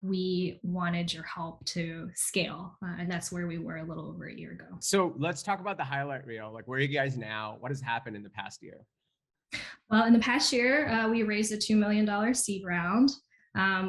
we wanted your help to scale. And that's where we were a little over a year ago. So let's talk about the highlight reel. Like, where are you guys now? What has happened in the past year? Well, in the past year, we raised a $2 million seed round.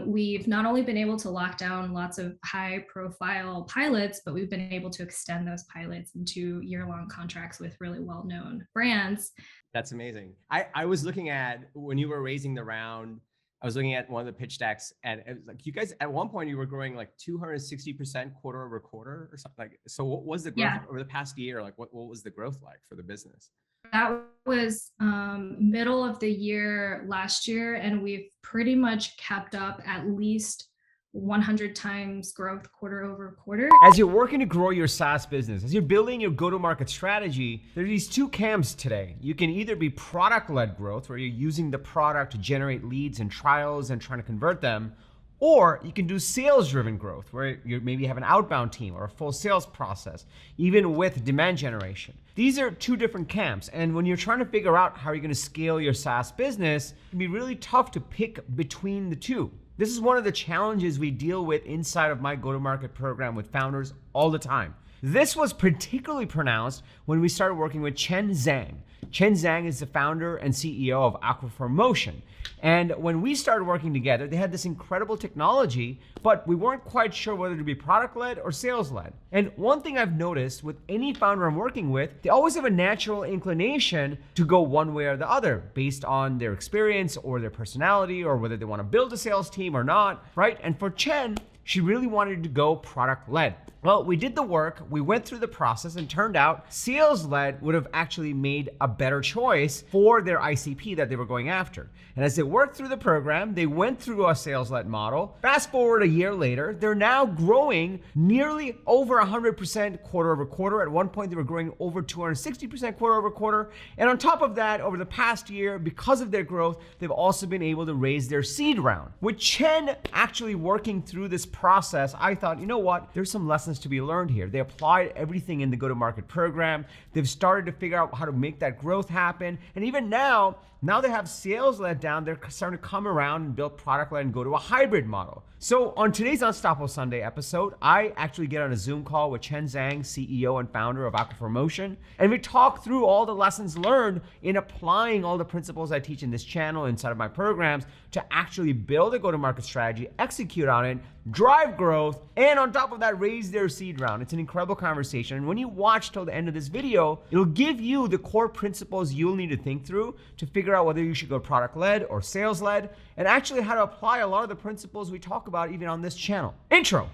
We've not only been able to lock down lots of high profile pilots, but we've been able to extend those pilots into year-long contracts with really well-known brands. That's amazing. I was looking at when you were raising the round, I was looking at one of the pitch decks, and it was like you guys at one point you were growing like 260% quarter over quarter or something. Like, so what was the growth over the past year? Like what was the growth like for the business? That was middle of the year last year, and we've pretty much kept up at least 100 times growth quarter over quarter. As you're working to grow your SaaS business, as you're building your go-to-market strategy, there are these two camps today. You can either be product-led growth, where you're using the product to generate leads and trials and trying to convert them, or you can do sales-driven growth, where you maybe have an outbound team or a full sales process, even with demand generation. These are two different camps, and when you're trying to figure out how you're gonna scale your SaaS business, it can be really tough to pick between the two. This is one of the challenges we deal with inside of my go-to-market program with founders all the time. This was particularly pronounced when we started working with Chen Zhang. Chen Zhang is the founder and CEO of Aquifer Motion. And when we started working together, they had this incredible technology, but we weren't quite sure whether to be product-led or sales-led. And one thing I've noticed with any founder I'm working with, they always have a natural inclination to go one way or the other based on their experience or their personality or whether they want to build a sales team or not, right? And for Chen, she really wanted to go product-led. Well, we did the work, we went through the process, and turned out sales-led would have actually made a better choice for their ICP that they were going after. And as they worked through the program, they went through a sales-led model. Fast forward a year later, they're now growing nearly over 100% quarter over quarter. At one point, they were growing over 260% quarter over quarter. And on top of that, over the past year, because of their growth, they've also been able to raise their seed round. With Chen actually working through this process, I thought, you know what? There's some lessons to be learned here. They applied everything in the go-to-market program. They've started to figure out how to make that growth happen. And even now they have sales-led down. They're starting to come around and build product-led and go to a hybrid model. So on today's Unstoppable Sunday episode, I actually get on a Zoom call with Chen Zhang, CEO and founder of Aquifer Motion, and we talk through all the lessons learned in applying all the principles I teach in this channel inside of my programs to actually build a go-to-market strategy, execute on it, drive growth, and on top of that, raise their seed round. It's an incredible conversation. And when you watch till the end of this video, it'll give you the core principles you'll need to think through to figure out whether you should go product-led or sales-led, and actually how to apply a lot of the principles we talk about even on this channel. Intro.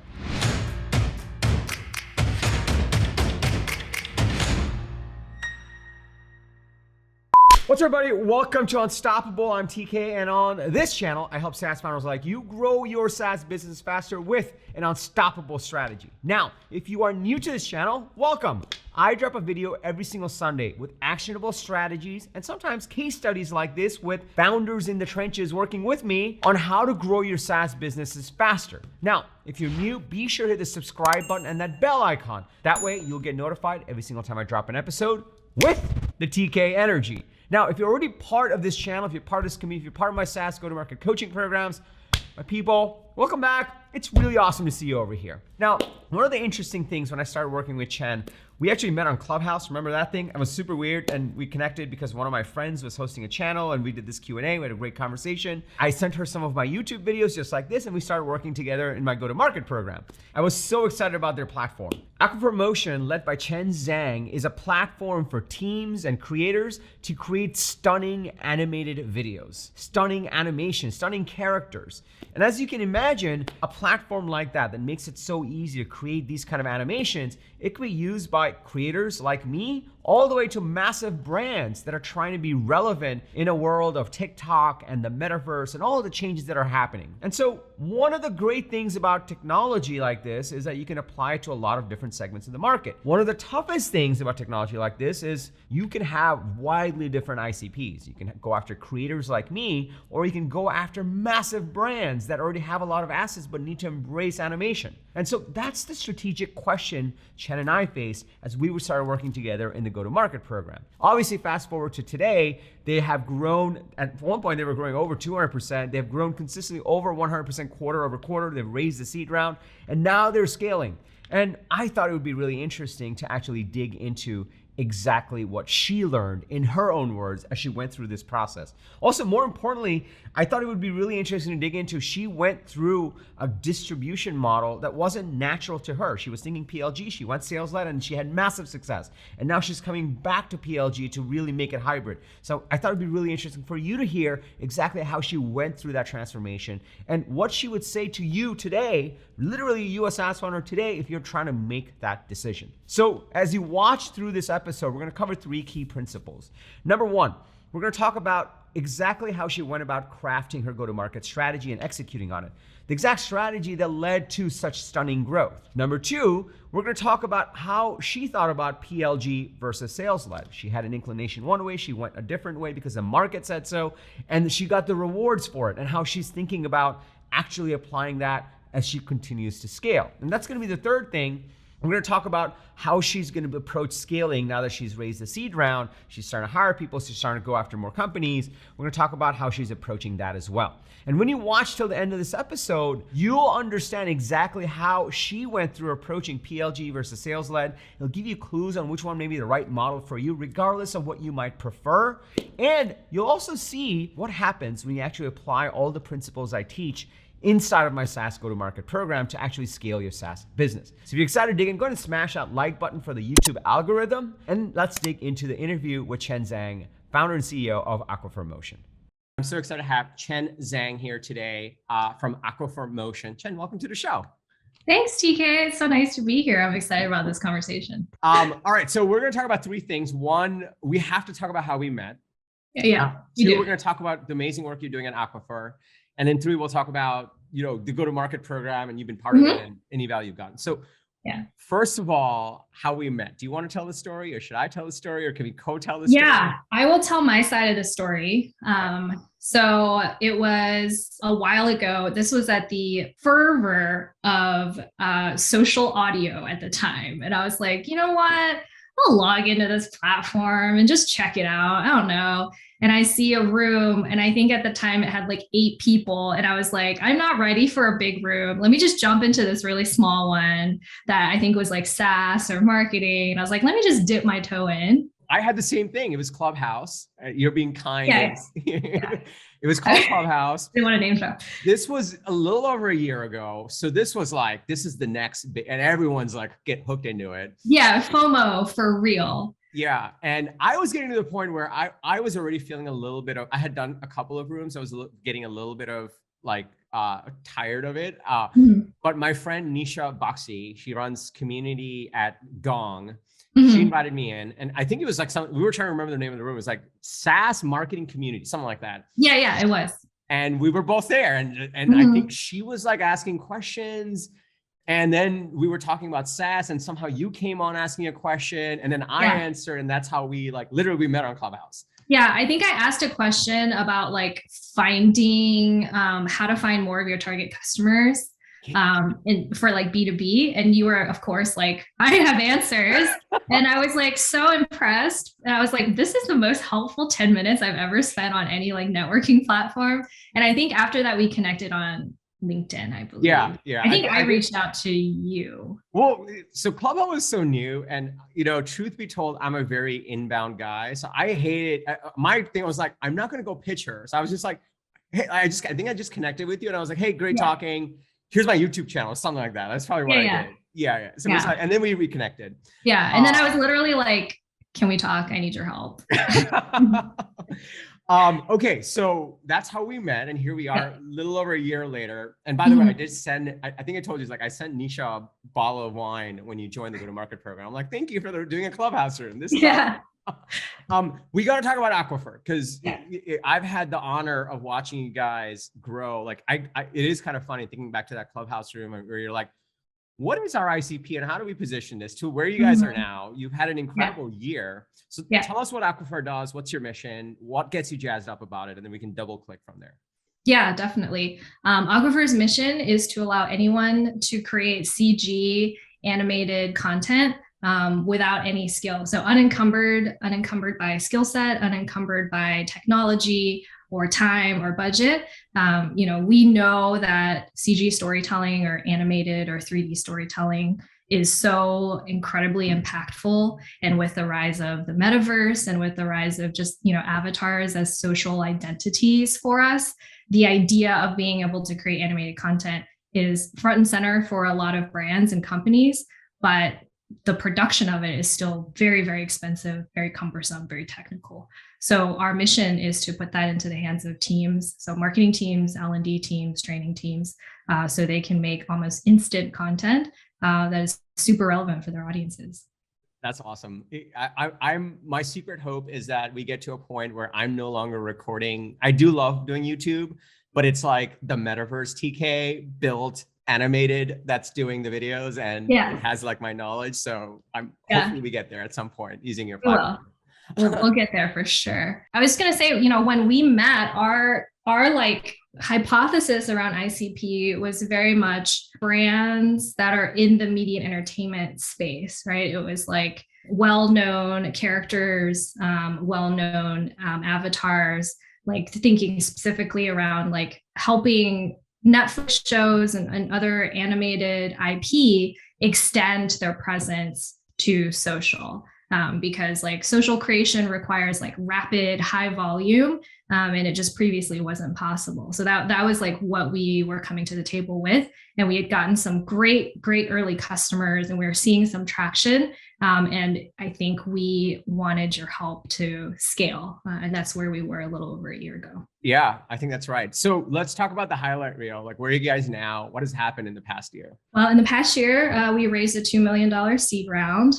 What's up, everybody? Welcome to Unstoppable. I'm TK, and on this channel, I help SaaS founders like you grow your SaaS business faster with an unstoppable strategy. Now, if you are new to this channel, welcome. I drop a video every single Sunday with actionable strategies and sometimes case studies like this with founders in the trenches working with me on how to grow your SaaS businesses faster. Now, if you're new, be sure to hit the subscribe button and that bell icon. That way, you'll get notified every single time I drop an episode with the TK energy. Now, if you're already part of this channel, if you're part of this community, if you're part of my SaaS go-to-market coaching programs, my people, welcome back. It's really awesome to see you over here. Now, one of the interesting things when I started working with Chen, we actually met on Clubhouse. Remember that thing? It was super weird, and we connected because one of my friends was hosting a channel, and we did this Q&A. We had a great conversation. I sent her some of my YouTube videos just like this, and we started working together in my go-to-market program. I was so excited about their platform. Aquifer Motion, led by Chen Zhang, is a platform for teams and creators to create stunning animated videos, stunning animation, stunning characters. And as you can imagine, a platform like that makes it so easy to create these kind of animations, it can be used by creators like me all the way to massive brands that are trying to be relevant in a world of TikTok and the metaverse and all of the changes that are happening. And so one of the great things about technology like this is that you can apply it to a lot of different segments of the market. One of the toughest things about technology like this is you can have widely different ICPs. You can go after creators like me, or you can go after massive brands that already have a lot of assets but need to embrace animation. And so that's the strategic question Chen and I face. as we started working together in the go-to-market program. Obviously, fast forward to today, they have grown. At one point, they were growing over 200%. They've grown consistently over 100% quarter over quarter. They've raised the seed round, and now they're scaling. And I thought it would be really interesting to actually dig into exactly what she learned in her own words as she went through this process. Also, more importantly, I thought it would be really interesting to dig into, she went through a distribution model that wasn't natural to her. She was thinking PLG, she went sales-led, and she had massive success. And now she's coming back to PLG to really make it hybrid. So I thought it'd be really interesting for you to hear exactly how she went through that transformation and what she would say to you today, literally you a SaaS founder today, if you're trying to make that decision. So as you watch through this episode, we're gonna cover 3 key principles. Number 1, we're gonna talk about exactly how she went about crafting her go-to-market strategy and executing on it. The exact strategy that led to such stunning growth. Number 2, we're gonna talk about how she thought about PLG versus sales-led. She had an inclination one way, she went a different way because the market said so, and she got the rewards for it, and how she's thinking about actually applying that as she continues to scale. And that's gonna be the third thing. We're gonna talk about how she's gonna approach scaling now that she's raised the seed round. She's starting to hire people, she's starting to go after more companies. We're gonna talk about how she's approaching that as well. And when you watch till the end of this episode, you'll understand exactly how she went through approaching PLG versus sales-led. It'll give you clues on which one may be the right model for you, regardless of what you might prefer. And you'll also see what happens when you actually apply all the principles I teach inside of my SaaS go-to-market program to actually scale your SaaS business. So if you're excited to dig in, go ahead and smash that like button for the YouTube algorithm, and let's dig into the interview with Chen Zhang, founder and CEO of Aquifer Motion. I'm so excited to have Chen Zhang here today from Aquifer Motion. Chen, welcome to the show. Thanks, TK. It's so nice to be here. I'm excited about this conversation. All right, so we're gonna talk about 3 things. 1, we have to talk about how we met. Yeah. 2, we're gonna talk about the amazing work you're doing at Aquifer. And then 3, we'll talk about, the go-to-market program, and you've been part of it and any value you've gotten. So first of all, how we met. Do you want to tell the story, or should I tell the story, or can we co-tell the story? Yeah, I will tell my side of the story. So it was a while ago. This was at the fervor of social audio at the time. And I was like, you know what? I'll log into this platform and just check it out. I don't know. And I see a room, and I think at the time it had like 8 people. And I was like, I'm not ready for a big room. Let me just jump into this really small one that I think was like SaaS or marketing. And I was like, let me just dip my toe in. I had the same thing. It was Clubhouse. You're being kind. Yeah. It was called Clubhouse. They want to name drop. This was a little over a year ago. So this was like, this is the next big, and everyone's like, get hooked into it. Yeah, FOMO for real. Yeah. And I was getting to the point where I was already feeling a little bit of, I had done a couple of rooms. I was getting a little bit of like tired of it. But my friend Nisha Baxi, she runs community at Gong. She invited me in, and I think it was like we were trying to remember the name of the room. It was like SaaS Marketing Community, something like that. Yeah, it was. And we were both there, and I think she was like asking questions, and then we were talking about SaaS, and somehow you came on asking a question, and then I answered, and that's how we like literally we met on Clubhouse. Yeah, I think I asked a question about like finding how to find more of your target customers. For like B2B, and you were of course like, I have answers. And I was like so impressed, and I was like, this is the most helpful 10 minutes I've ever spent on any like networking platform. And I think after that we connected on LinkedIn, I believe. Yeah. I think I reached out to you. Well, so Clubhouse was so new, and truth be told, I'm a very inbound guy, so I hated. My thing was like, I'm not going to go pitch her. So I was just like, hey, I think I just connected with you, and I was like, hey, great talking. Here's my YouTube channel, something like that. That's probably what I did. Yeah. So and then we reconnected. Yeah. And then I was literally like, can we talk? I need your help. Okay. So that's how we met. And here we are a little over a year later. And by the way, I did send, I think I told you, like I sent Nisha a bottle of wine when you joined the go-to-market program. I'm like, thank you for doing a Clubhouse room. This is we got to talk about Aquifer, because I've had the honor of watching you guys grow. Like it is kind of funny thinking back to that Clubhouse room where you're like, what is our ICP and how do we position this to where you guys are now? You've had an incredible year. So tell us what Aquifer does. What's your mission? What gets you jazzed up about it? And then we can double click from there. Yeah, definitely. Aquifer's mission is to allow anyone to create CG animated content without any skill. So unencumbered by skill set, unencumbered by technology or time or budget. We know that CG storytelling or animated or 3D storytelling is so incredibly impactful. And with the rise of the metaverse and with the rise of just, avatars as social identities for us, the idea of being able to create animated content is front and center for a lot of brands and companies, but the production of it is still very, very expensive, very cumbersome, very technical. So our mission is to put that into the hands of teams, so marketing teams, L&D teams, training teams, so they can make almost instant content that is super relevant for their audiences. That's awesome. My secret hope is that we get to a point where I'm no longer recording. I do love doing YouTube, but it's like the metaverse TK built animated that's doing the videos and it has like my knowledge. So hopefully we get there at some point using your platform. We'll get there for sure. I was going to say, when we met, our like hypothesis around ICP was very much brands that are in the media and entertainment space, right? It was like well-known characters, well-known avatars, like thinking specifically around like helping Netflix shows and other animated IP extend their presence to social. Because like social creation requires like rapid, high volume, and it just previously wasn't possible. So that was like what we were coming to the table with, and we had gotten some great early customers, and we were seeing some traction. And I think we wanted your help to scale, and that's where we were a little over a year ago. Yeah, I think that's right. So let's talk about the highlight reel. Like, where are you guys now? What has happened in the past year? Well, in the past year, we raised a $2 million seed round.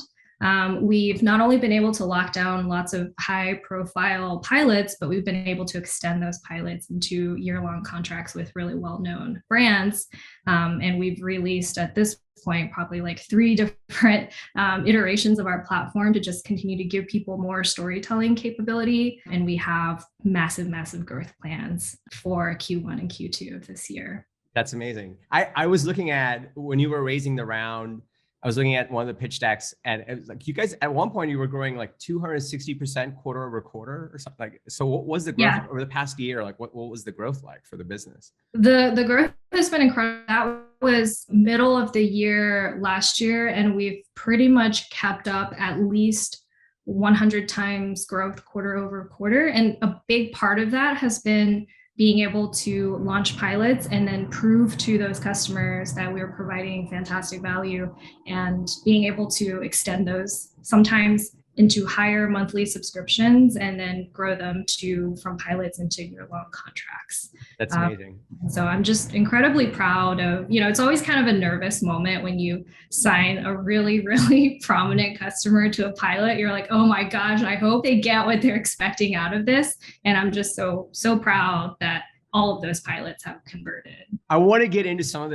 We've not only been able to lock down lots of high profile pilots, but we've been able to extend those pilots into year-long contracts with really well-known brands. And we've released at this point probably like 3 different iterations of our platform to just continue to give people more storytelling capability. And we have massive growth plans for Q1 and Q2 of this year. That's amazing. I was looking at when you were raising the round, I was looking at one of the pitch decks, and it was like you guys at one point you were growing like 260% quarter over quarter or something. Like, so what was the growth over the past year? Like, what was the growth like for the business? The growth has been incredible. That was middle of the year last year, and we've pretty much kept up at least 100 times growth quarter over quarter. And a big part of that has been being able to launch pilots and then prove to those customers that we were providing fantastic value, and being able to extend those sometimes into higher monthly subscriptions and then grow them from pilots into year-long contracts. That's amazing. So I'm just incredibly proud of, it's always kind of a nervous moment when you sign a really, really prominent customer to a pilot. You're like, oh my gosh, I hope they get what they're expecting out of this. And I'm just so proud that all of those pilots have converted. I want to get into some of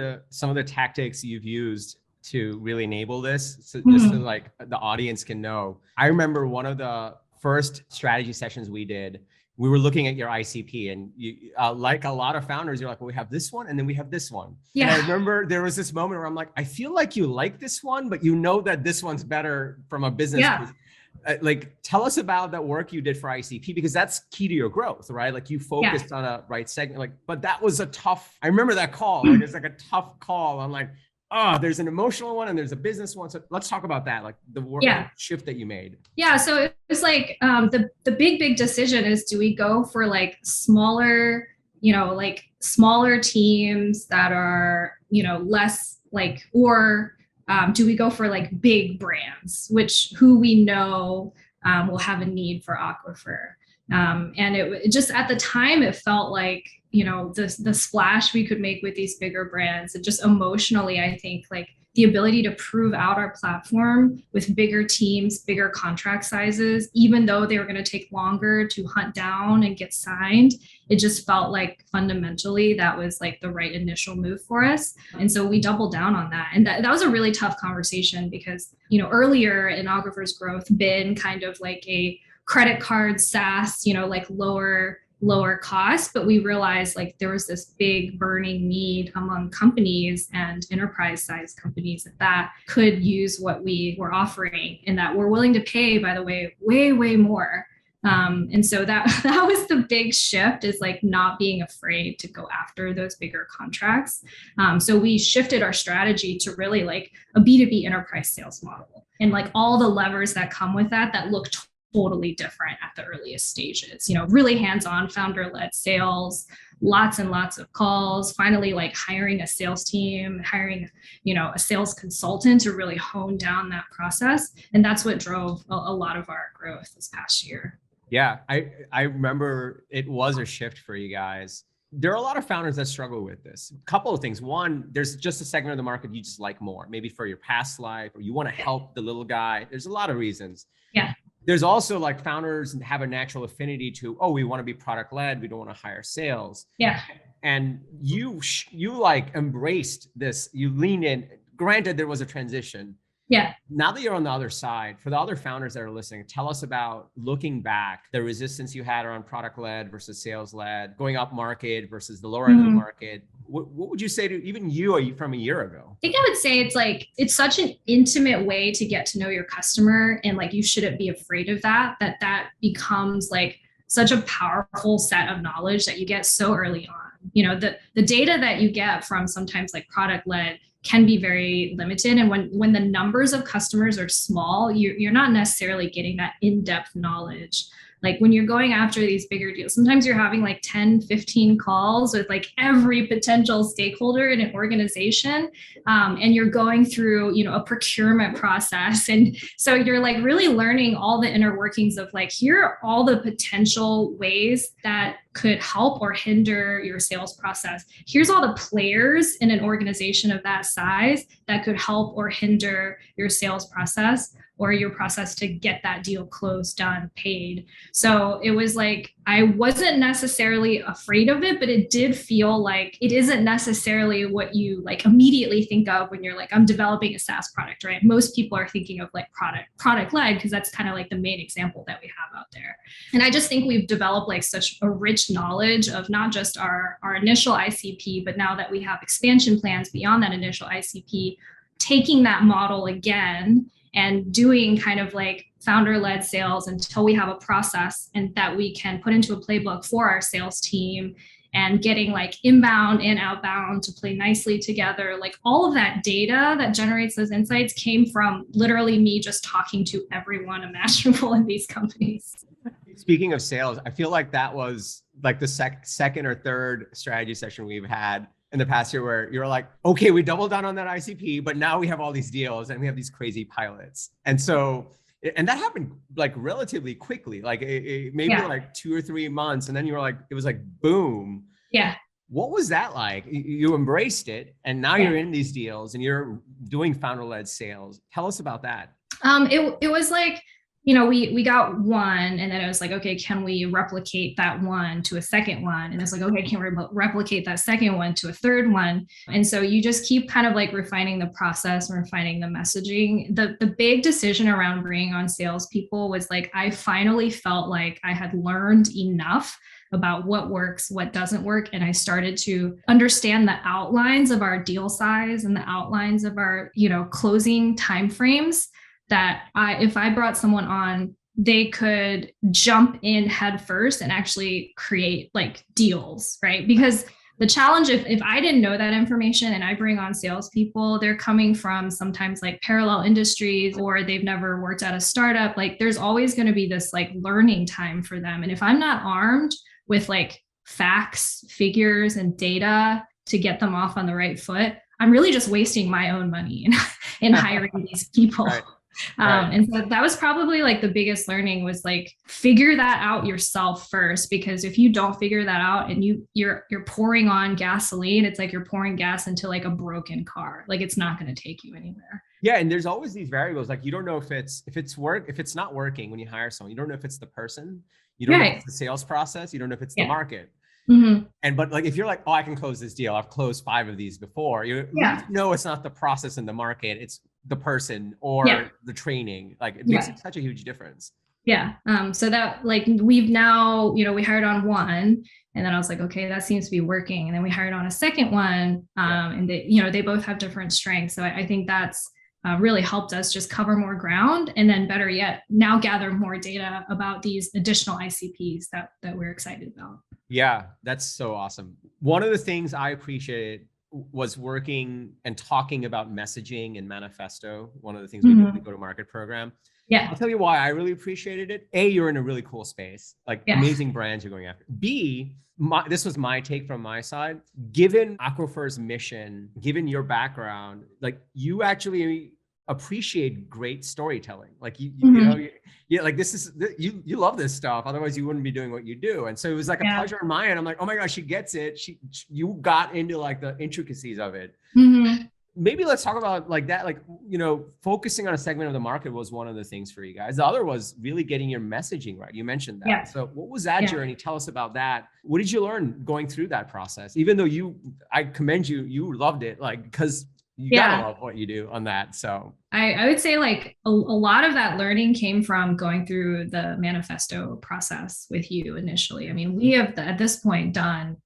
the tactics you've used to really enable this, so just so like the audience can know. I remember one of the first strategy sessions we did, we were looking at your ICP, and you, like a lot of founders, you're like, well, we have this one and then we have this one. Yeah. And I remember there was this moment where I'm like, I feel like you like this one, but you know that this one's better from a business. Like, tell us about that work you did for ICP, because that's key to your growth, right? Like, you focused on a right segment, like, but that was a tough, I remember that call, like, it's like a tough call. I'm like, oh, there's an emotional one and there's a business one. So let's talk about that, like the work shift that you made. Yeah. So it was like the big decision is, do we go for like smaller, like smaller teams that are, less like, or do we go for like big brands, who we know will have a need for Aquifer? And it just, at the time, it felt like, the splash we could make with these bigger brands, and just emotionally, I think like the ability to prove out our platform with bigger teams, bigger contract sizes, even though they were going to take longer to hunt down and get signed, it just felt like fundamentally that was like the right initial move for us. And so we doubled down on that. And that was a really tough conversation, because, earlier in Aquifer's growth been kind of like a credit card SaaS, like lower lower costs, but we realized like there was this big burning need among companies and enterprise sized companies that could use what we were offering, and that we're willing to pay, by the way, way more. And so that was the big shift, is like not being afraid to go after those bigger contracts. So we shifted our strategy to really like a B2B enterprise sales model, and like all the levers that come with that look totally different at the earliest stages. Really hands-on founder-led sales, lots and lots of calls, finally like hiring a sales team, hiring, a sales consultant to really hone down that process. And that's what drove a lot of our growth this past year. Yeah, I remember it was a shift for you guys. There are a lot of founders that struggle with this. A couple of things. One, there's just a segment of the market you just like more, maybe for your past life, or you want to help the little guy. There's a lot of reasons. Yeah. There's also like founders have a natural affinity to, oh, we want to be product led. We don't want to hire sales. Yeah. And you like embraced this, you leaned in. Granted, there was a transition. Yeah. Now that you're on the other side, for the other founders that are listening, tell us about looking back, the resistance you had around product led versus sales led, going up market versus the lower end of the market. What would you say to even you from a year ago? I think I would say it's such an intimate way to get to know your customer, and like you shouldn't be afraid of that becomes like such a powerful set of knowledge that you get so early on. The data that you get from sometimes like product led can be very limited. And when the numbers of customers are small, you're not necessarily getting that in-depth knowledge. Like when you're going after these bigger deals, sometimes you're having like 10, 15 calls with like every potential stakeholder in an organization. And you're going through, a procurement process. And so you're like really learning all the inner workings of like, here are all the potential ways that could help or hinder your sales process. Here's all the players in an organization of that size that could help or hinder your sales process or your process to get that deal closed, done, paid. So it was like, I wasn't necessarily afraid of it, but it did feel like it isn't necessarily what you like immediately think of when you're like, I'm developing a SaaS product, right? Most people are thinking of like product led, because that's kind of like the main example that we have out there. And I just think we've developed like such a rich knowledge of not just our initial ICP, but now that we have expansion plans beyond that initial ICP, taking that model again and doing kind of like founder-led sales until we have a process and that we can put into a playbook for our sales team, and getting like inbound and outbound to play nicely together. Like all of that data that generates those insights came from literally me just talking to everyone imaginable in these companies. Speaking of sales, I feel like that was like the second or third strategy session we've had in the past year, where you're like, okay, we doubled down on that ICP, but now we have all these deals and we have these crazy pilots. And that happened like relatively quickly, like maybe like 2 or 3 months. And then you were like, it was like, boom. Yeah. What was that like? You embraced it, and now you're in these deals and you're doing founder-led sales. Tell us about that. It was like, we got one, and then it was like, okay, can we replicate that one to a second one? And it's like, okay, can we replicate that second one to a third one? And so you just keep kind of like refining the process and refining the messaging. The big decision around bringing on salespeople was like, I finally felt like I had learned enough about what works, what doesn't work. And I started to understand the outlines of our deal size and the outlines of our, closing timeframes, that if I brought someone on, they could jump in head first and actually create like deals, right? Because the challenge, if I didn't know that information and I bring on salespeople, they're coming from sometimes like parallel industries, or they've never worked at a startup. Like there's always going to be this like learning time for them. And if I'm not armed with like facts, figures, and data to get them off on the right foot, I'm really just wasting my own money in hiring these people. Right. And so that was probably like the biggest learning, was like, figure that out yourself first, because if you don't figure that out and you're pouring on gasoline, it's like you're pouring gas into like a broken car. Like it's not going to take you anywhere. Yeah. And there's always these variables. Like you don't know if it's not working when you hire someone. You don't know if it's the person, you don't know if it's the sales process, you don't know if it's the market. Mm-hmm. But like, if you're like, oh, I can close this deal, I've closed 5 of these before, you know, it's not the process in the market, it's the person or the training. Like it makes such a huge difference. Yeah. So that like we've now, we hired on one, and then I was like, okay, that seems to be working. And then we hired on a second one, and they both have different strengths. So I think that's really helped us just cover more ground, and then better yet, now gather more data about these additional ICPs that we're excited about. Yeah, that's so awesome. One of the things I appreciated was working and talking about messaging and manifesto. One of the things we do in the go-to-market program. Yeah. I'll tell you why I really appreciated it. A, you're in a really cool space, like amazing brands you're going after. B, this was my take from my side. Given Aquifer's mission, given your background, like you actually appreciate great storytelling. Like you know, like this is you love this stuff. Otherwise, you wouldn't be doing what you do. And so it was like a pleasure on my end. I'm like, oh my gosh, she gets it. You got into like the intricacies of it. Maybe let's talk about like that, like, focusing on a segment of the market was one of the things for you guys. The other was really getting your messaging right. You mentioned that. Yeah. So what was that journey? Tell us about that. What did you learn going through that process? Even though I commend you, you loved it, like, because you gotta love what you do on that. So I would say like a lot of that learning came from going through the manifesto process with you initially. I mean, we have at this point done,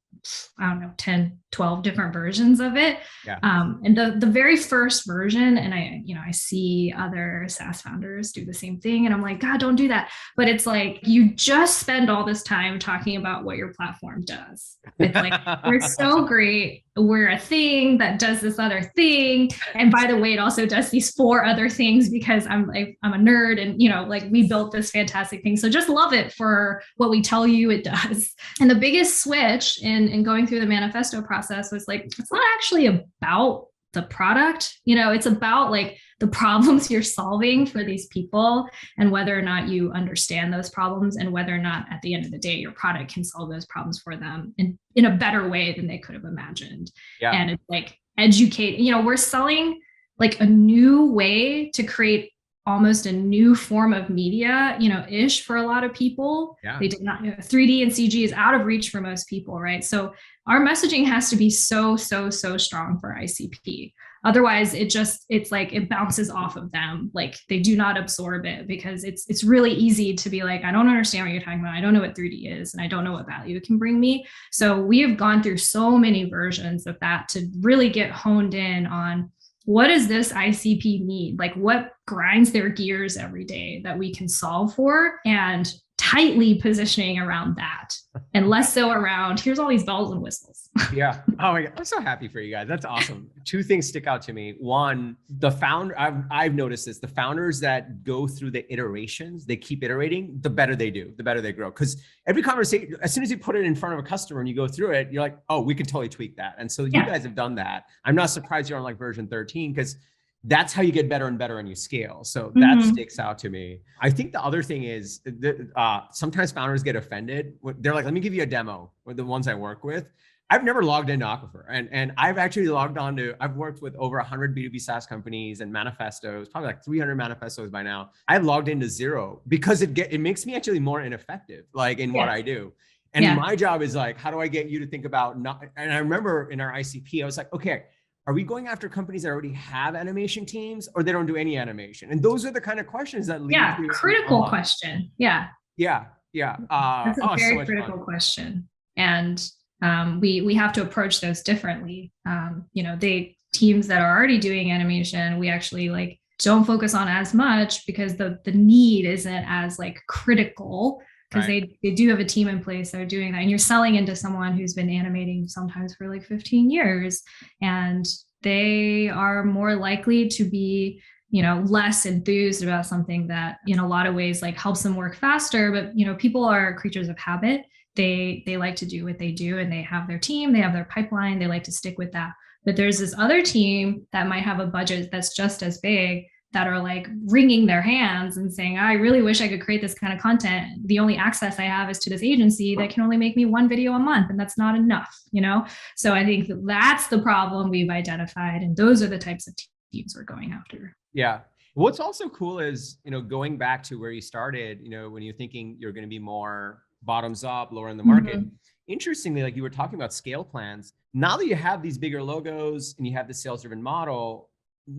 I don't know, 10, 12 different versions of it. Yeah. And the very first version, and I see other SaaS founders do the same thing. And I'm like, God, don't do that. But it's like, you just spend all this time talking about what your platform does. It's like, we're so great. We're a thing that does this other thing. And by the way, it also does these 4 other things because I'm a nerd and, like we built this fantastic thing. So just love it for what we tell you it does. And the biggest switch in going through the manifesto process was like, it's not actually about the product, it's about like the problems you're solving for these people and whether or not you understand those problems and whether or not at the end of the day, your product can solve those problems for them in a better way than they could have imagined. Yeah. And it's like educate, we're selling like a new way to create almost a new form of media, ish for a lot of people. Yeah. They did not, 3D and CG is out of reach for most people, right? So our messaging has to be so strong for ICP. Otherwise, it's like it bounces off of them. Like they do not absorb it because it's really easy to be like, I don't understand what you're talking about. I don't know what 3D is and I don't know what value it can bring me. So we have gone through so many versions of that to really get honed in on what does this ICP need? Like what grinds their gears every day that we can solve for, and tightly positioning around that and less so around here's all these bells and whistles. Yeah. Oh my God. I'm so happy for you guys. That's awesome. 2 things stick out to me. One, the founder, I've noticed this, the founders that go through the iterations, they keep iterating, the better they do, the better they grow. Because every conversation, as soon as you put it in front of a customer and you go through it, you're like, oh, we can totally tweak that. And so you guys have done that. I'm not surprised you're on like version 13 because that's how you get better and better and you scale. So that sticks out to me. I think the other thing is sometimes founders get offended. They're like, let me give you a demo with the ones I work with. I've never logged into Aquifer and I've actually logged on to, I've worked with over 100 B2B SaaS companies and manifestos, probably like 300 manifestos by now. I've logged into 0 because it makes me actually more ineffective, like in what I do. And my job is like, how do I get you to think about and I remember in our ICP, I was like, okay, are we going after companies that already have animation teams or they don't do any animation? And those are the kind of questions that lead to critical question. Yeah. That's a very critical question. And we have to approach those differently. Teams that are already doing animation, we actually like don't focus on as much because the need isn't as like critical because they do have a team in place that are doing that. And you're selling into someone who's been animating sometimes for like 15 years and they are more likely to be, less enthused about something that in a lot of ways like helps them work faster. But, people are creatures of habit. They like to do what they do and they have their team, they have their pipeline, they like to stick with that. But there's this other team that might have a budget that's just as big that are like wringing their hands and saying, I really wish I could create this kind of content. The only access I have is to this agency that can only make me 1 video a month. And that's not enough, So I think that's the problem we've identified. And those are the types of teams we're going after. Yeah. What's also cool is, going back to where you started, when you're thinking you're going to be more bottoms up, lower in the market. Interestingly, like you were talking about scale plans. Now that you have these bigger logos and you have the sales driven model,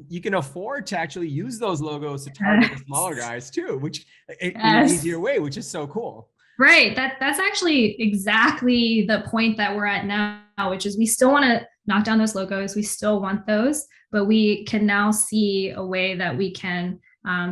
you can afford to actually use those logos to target the smaller guys too, which in an easier way, which is so cool. Right. That's actually exactly the point that we're at now, which is we still want to knock down those logos. We still want those, but we can now see a way that we can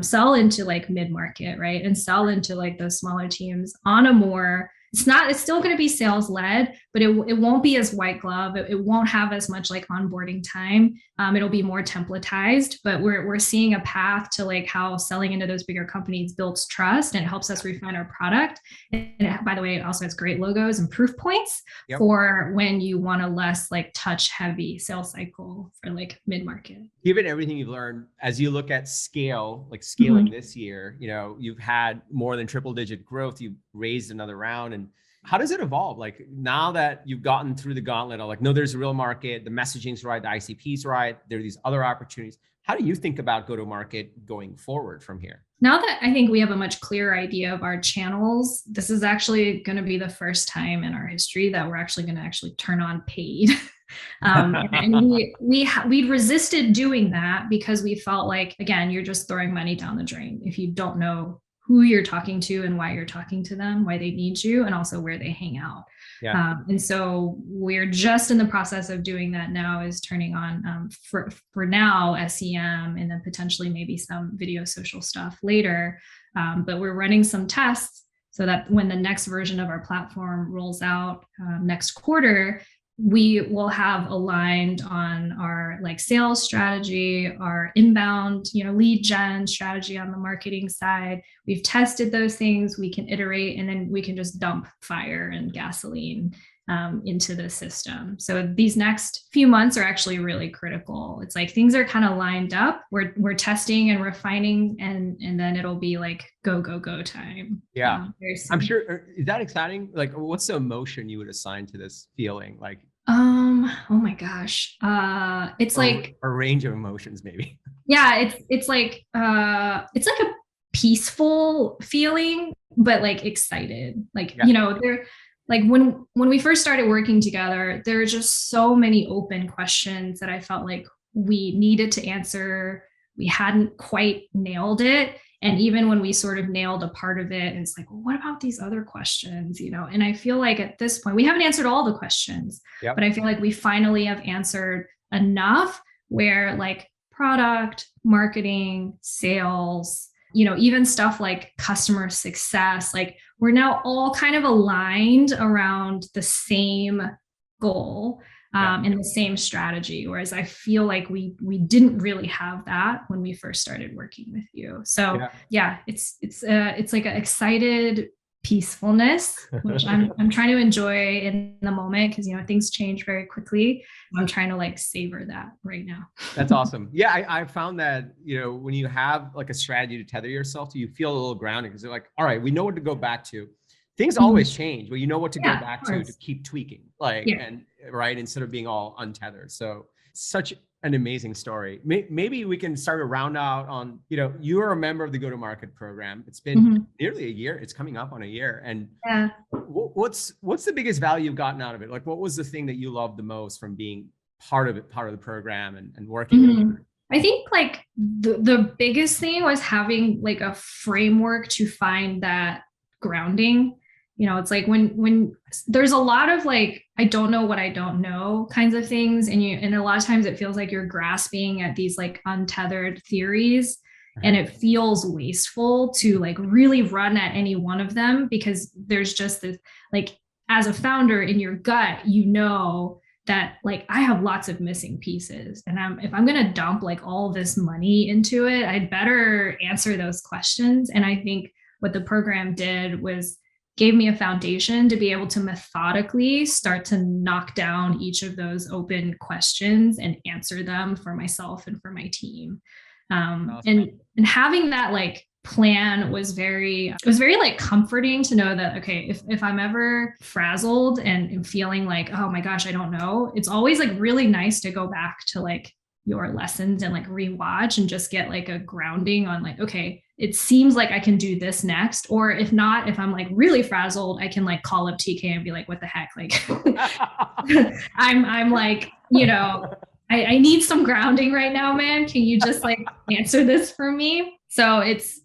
sell into like mid-market, right? And sell into like those smaller teams on a more, it's still going to be sales led, but it won't be as white glove. It won't have as much like onboarding time. It'll be more templatized, but we're seeing a path to like how selling into those bigger companies builds trust and it helps us refine our product. And by the way, it also has great logos and proof points for when you want a less like touch heavy sales cycle for like mid-market. Given everything you've learned, as you look at scale, like scaling this year, you know, you've had more than triple digit growth, you've raised another round. And how does it evolve? Like now that you've gotten through the gauntlet of like, no, there's a real market, the messaging's right, the ICP's right, there are these other opportunities. How do you think about go-to-market going forward from here? Now that I think we have a much clearer idea of our channels, this is actually going to be the first time in our history that we're actually going to turn on paid. And we resisted doing that because we felt like, again, you're just throwing money down the drain if you don't know who you're talking to and why you're talking to them, why they need you, and also where they hang out. And so we're just in the process of doing that now, is turning on for now SEM and then potentially maybe some video social stuff later. But we're running some tests so that when the next version of our platform rolls out next quarter, we will have aligned on our like sales strategy, our inbound, lead gen strategy on the marketing side. We've tested those things. We can iterate, and then we can just dump fire and gasoline into the system. So these next few months are actually really critical. It's like things are kind of lined up. We're testing and refining, and then it'll be like go time. Yeah, I'm sure. Is that exciting? Like, what's the emotion you would assign to this feeling? Like, oh my gosh, it's like a range of emotions, maybe. Yeah, it's like a peaceful feeling, but like excited. Like they're like when we first started working together, there are just so many open questions that I felt like we needed to answer. We hadn't quite nailed it. And even when we sort of nailed a part of it, it's like, well, what about these other questions? And I feel like at this point, we haven't answered all the questions, but I feel like we finally have answered enough where like product, marketing, sales, even stuff like customer success, like we're now all kind of aligned around the same goal and the same strategy. Whereas I feel like we didn't really have that when we first started working with you. So it's like an excited peacefulness, which I'm trying to enjoy in the moment, because things change very quickly. I'm trying to like savor that right now. That's awesome. Yeah, I found that when you have like a strategy to tether yourself to, you feel a little grounded, because they're like, all right, we know what to go back to. Things always change, but you know what to go back to keep tweaking, and right, instead of being all untethered. So such an amazing story. Maybe we can start to round out on, you are a member of the go-to-market program. It's been nearly a year. It's coming up on a year. And what's the biggest value you've gotten out of it? Like, what was the thing that you loved the most from being part of the program and working with it? I think like the biggest thing was having like a framework to find that grounding. It's like when there's a lot of like, I don't know what I don't know kinds of things. And a lot of times it feels like you're grasping at these like untethered theories, and it feels wasteful to like really run at any one of them, because there's just this, like, as a founder in your gut, that like I have lots of missing pieces, and if I'm going to dump like all this money into it, I'd better answer those questions. And I think what the program did was gave me a foundation to be able to methodically start to knock down each of those open questions and answer them for myself and for my team. Awesome. And having that like plan was very like comforting to know that, okay, if I'm ever frazzled and feeling like, oh my gosh, I don't know, it's always like really nice to go back to like your lessons and like rewatch and just get like a grounding on like, okay, it seems like I can do this next. Or if not, if I'm like really frazzled, I can like call up TK and be like, what the heck? Like I'm like, I need some grounding right now, man. Can you just like answer this for me? So it's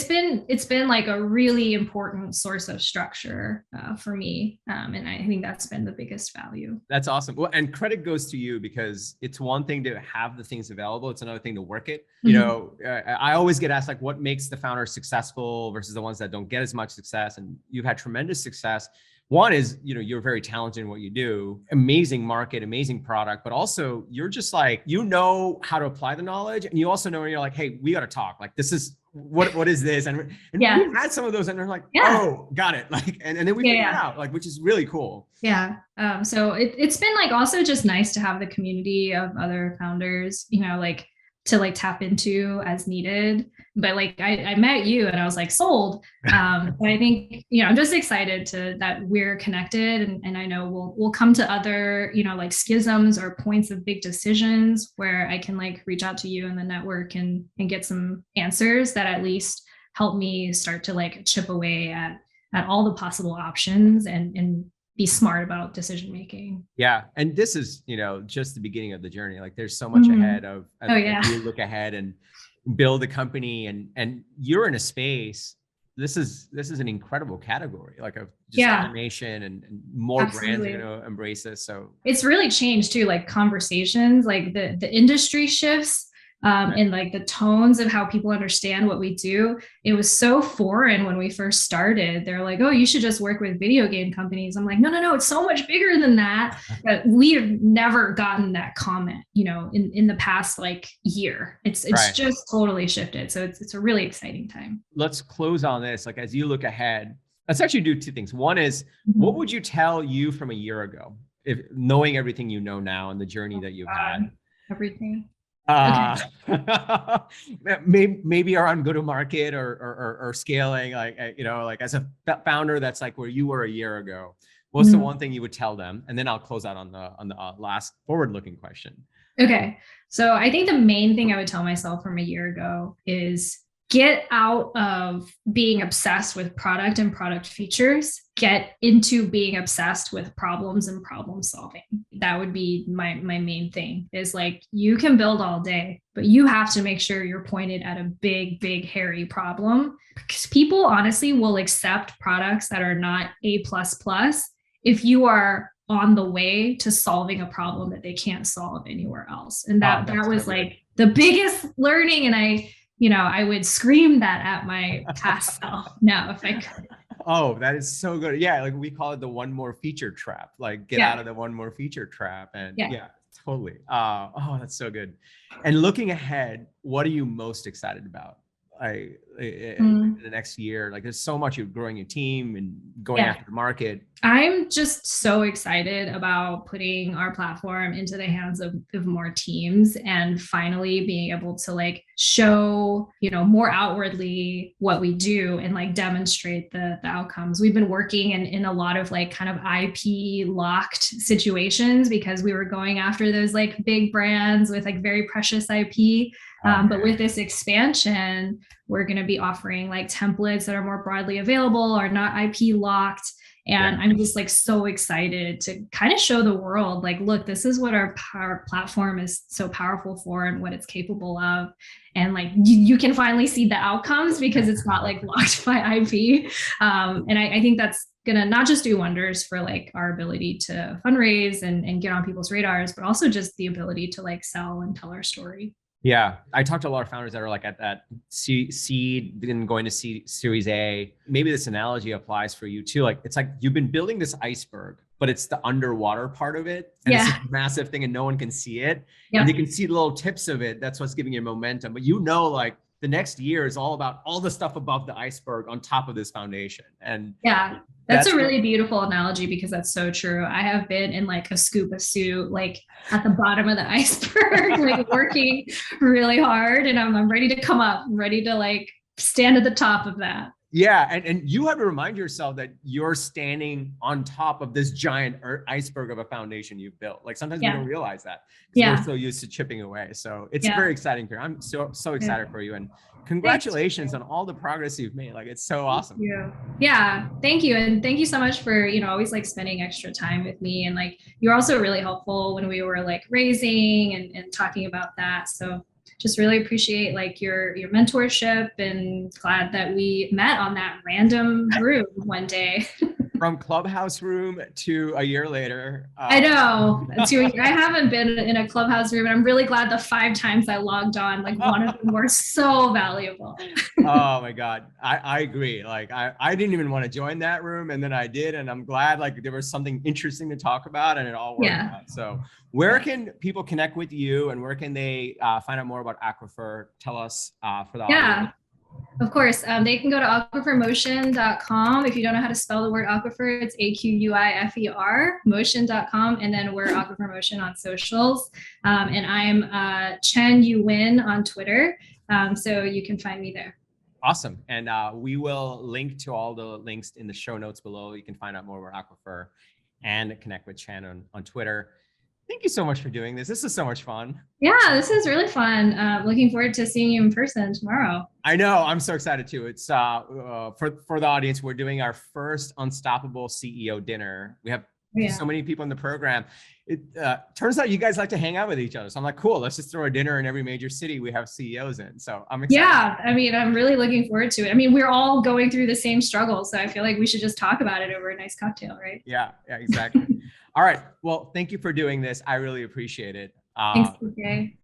been like a really important source of structure for me, and I think that's been the biggest value. That's awesome. Well, and credit goes to you, because it's one thing to have the things available. It's another thing to work it. You know, I always get asked like, what makes the founder successful versus the ones that don't get as much success? And you've had tremendous success. One is, you know, you're very talented in what you do, amazing market, amazing product, but also you're just like, you know how to apply the knowledge. And you also know when you're like, hey, we got to talk. Like, this is what is this? And we had some of those and they're like, oh, got it. Like, and then we figure it out, like, which is really cool. Yeah. So it's been like also just nice to have the community of other founders, you know, like to like tap into as needed. But like I met you and I was like sold. But I think, you know, I'm just excited that we're connected, and I know we'll come to other, you know, like schisms or points of big decisions where I can like reach out to you in the network and get some answers that at least help me start to like chip away at all the possible options and be smart about decision making. Yeah. And this is, you know, just the beginning of the journey. Like there's so much ahead of you look ahead and build a company, and you're in a space. This is an incredible category, like of just automation, and more brands are going to embrace this. So it's really changed too, like conversations, like the industry shifts. And like the tones of how people understand what we do. It was so foreign when we first started. They're like, oh, you should just work with video game companies. I'm like, no, it's so much bigger than that. But we have never gotten that comment, you know, in the past like year. It's just totally shifted. So it's a really exciting time. Let's close on this. Like, as you look ahead, let's actually do two things. One is, what would you tell you from a year ago, if knowing everything you know now and the journey that you've had? Everything. Maybe around go-to-market or scaling, like, you know, like as a founder, that's like where you were a year ago. What's the one thing you would tell them? And then I'll close out on the last forward-looking question. Okay. So I think the main thing I would tell myself from a year ago is get out of being obsessed with product and product features, get into being obsessed with problems and problem solving. That would be my main thing, is like, you can build all day, but you have to make sure you're pointed at a big, hairy problem, because people honestly will accept products that are not A++ if you are on the way to solving a problem that they can't solve anywhere else. And that was like the biggest learning. And I would scream that at my past self now if I could. Oh, that is so good. Yeah, like we call it the one more feature trap. Like get out of the one more feature trap. And yeah totally. Oh, that's so good. And looking ahead, what are you most excited about? In the next year? Like there's so much, you're growing your team and going after the market. I'm just so excited about putting our platform into the hands of more teams and finally being able to like show, more outwardly what we do and like demonstrate the outcomes. We've been working in a lot of like kind of IP locked situations because we were going after those like big brands with like very precious IP. But with this expansion, we're going to be offering like templates that are more broadly available, are not IP locked. And I'm just like so excited to kind of show the world, like, look, this is what our platform is so powerful for and what it's capable of. And like, you can finally see the outcomes because it's not like locked by IP. And I think that's going to not just do wonders for like our ability to fundraise and get on people's radars, but also just the ability to like sell and tell our story. Yeah, I talked to a lot of founders that are like at that seed, then going to Series A. Maybe this analogy applies for you too. Like it's like you've been building this iceberg, but it's the underwater part of it. And it's a massive thing and no one can see it. And you can see the little tips of it. That's what's giving you momentum. But like the next year is all about all the stuff above the iceberg on top of this foundation. And that's a really beautiful analogy because that's so true. I have been in like a scuba suit, like at the bottom of the iceberg, like working really hard, and I'm ready to come up, I'm ready to like stand at the top of that. Yeah, and you have to remind yourself that you're standing on top of this giant iceberg of a foundation you've built. Like sometimes we don't realize that because we're so used to chipping away. So it's very exciting here. I'm so excited for you, and congratulations on all the progress you've made. Like it's so awesome. Thank you. Yeah, thank you, and thank you so much for always like spending extra time with me, and like you're also really helpful when we were like raising and talking about that. So just really appreciate like your mentorship, and glad that we met on that random room one day. From Clubhouse room to a year later. I know. I haven't been in a Clubhouse room, and I'm really glad the 5 times I logged on, like one of them were so valuable. Oh my God. I agree. Like I didn't even want to join that room, and then I did, and I'm glad like there was something interesting to talk about, and it all worked out. So where can people connect with you, and where can they find out more about Aquifer? Tell us for the audience. Of course, they can go to aquifermotion.com. If you don't know how to spell the word Aquifer, it's Aquifer, motion.com. And then we're Aquifer Motion on socials. And I'm Chen Yuwin on Twitter. So you can find me there. Awesome. And we will link to all the links in the show notes below. You can find out more about Aquifer and connect with Chen on Twitter. Thank you so much for doing this. This is so much fun. Yeah, this is really fun. Looking forward to seeing you in person tomorrow. I know. I'm so excited too. It's for the audience, we're doing our first Unstoppable CEO dinner. We have so many people in the program. It turns out you guys like to hang out with each other. So I'm like, cool, let's just throw a dinner in every major city we have CEOs in. So I'm excited. Yeah, I mean, I'm really looking forward to it. I mean, we're all going through the same struggle. So I feel like we should just talk about it over a nice cocktail, right? Yeah, exactly. All right. Well, thank you for doing this. I really appreciate it. Thanks, TK.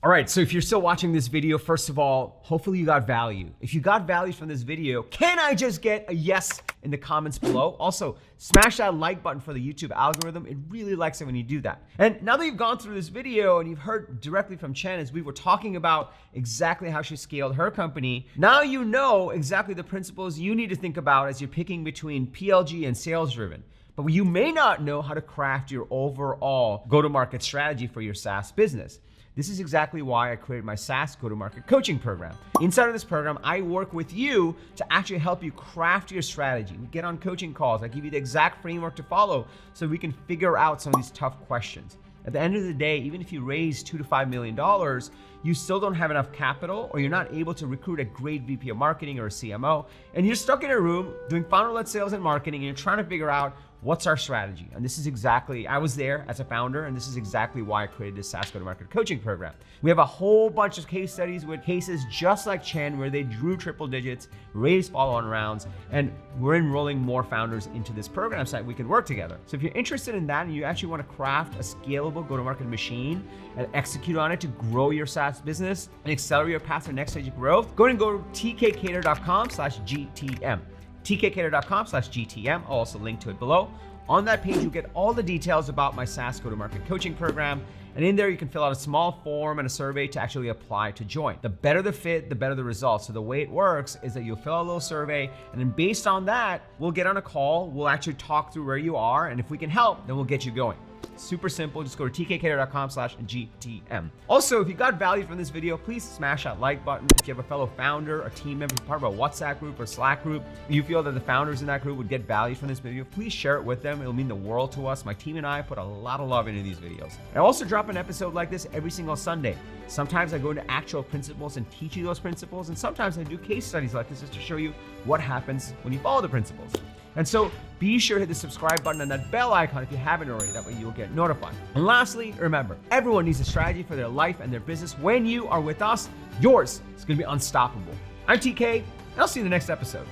All right, so if you're still watching this video, first of all, hopefully you got value. If you got value from this video, can I just get a yes in the comments below? Also, smash that like button for the YouTube algorithm. It really likes it when you do that. And now that you've gone through this video and you've heard directly from Chen as we were talking about exactly how she scaled her company, now you know exactly the principles you need to think about as you're picking between PLG and sales driven. But you may not know how to craft your overall go-to-market strategy for your SaaS business. This is exactly why I created my SaaS go-to-market coaching program. Inside of this program, I work with you to actually help you craft your strategy. We get on coaching calls. I give you the exact framework to follow so we can figure out some of these tough questions. At the end of the day, even if you raise $2 to $5 million, you still don't have enough capital, or you're not able to recruit a great VP of marketing or a CMO, and you're stuck in a room doing founder-led sales and marketing, and you're trying to figure out what's our strategy? And this is exactly, I was there as a founder, and this is exactly why I created this SaaS go-to-market coaching program. We have a whole bunch of case studies with cases just like Chen, where they drew triple digits, raised follow-on rounds, and we're enrolling more founders into this program so that we can work together. So if you're interested in that and you actually want to craft a scalable go-to-market machine and execute on it to grow your SaaS business and accelerate your path to the next stage of growth, go ahead and go to tkkader.com/GTM. tkkader.com/GTM. I'll also link to it below. On that page, you'll get all the details about my SaaS go-to-market coaching program. And in there, you can fill out a small form and a survey to actually apply to join. The better the fit, the better the results. So the way it works is that you'll fill out a little survey, and then based on that, we'll get on a call. We'll actually talk through where you are, and if we can help, then we'll get you going. Super simple. Just go to tkkader.com/GTM. Also, if you got value from this video, please smash that like button. If you have a fellow founder, a team member, part of a WhatsApp group or Slack group, you feel that the founders in that group would get value from this video, please share it with them. It'll mean the world to us. My team and I put a lot of love into these videos. I also drop an episode like this every single Sunday. Sometimes I go into actual principles and teach you those principles, and sometimes I do case studies like this just to show you what happens when you follow the principles. And so be sure to hit the subscribe button and that bell icon if you haven't already. That way you'll get notified. And lastly, remember, everyone needs a strategy for their life and their business. When you are with us, yours is going to be unstoppable. I'm TK, and I'll see you in the next episode.